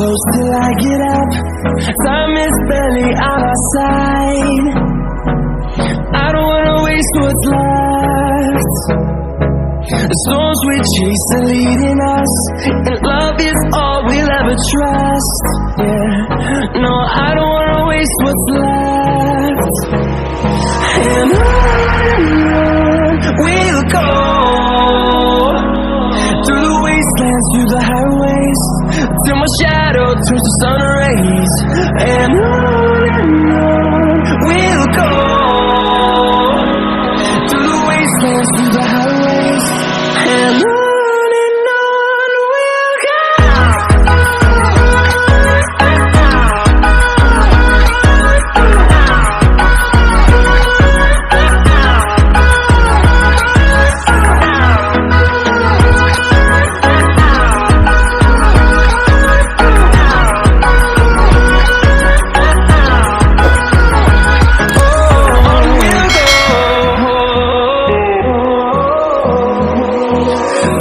close till I get up. Time is barely on our side. I don't wanna waste what's left. The storms we chase are leading us, and love is all we'll ever trust. Yeah, no, I don't wanna waste what's left. And on we'll go, through the wastelands, through the highways, till my shadow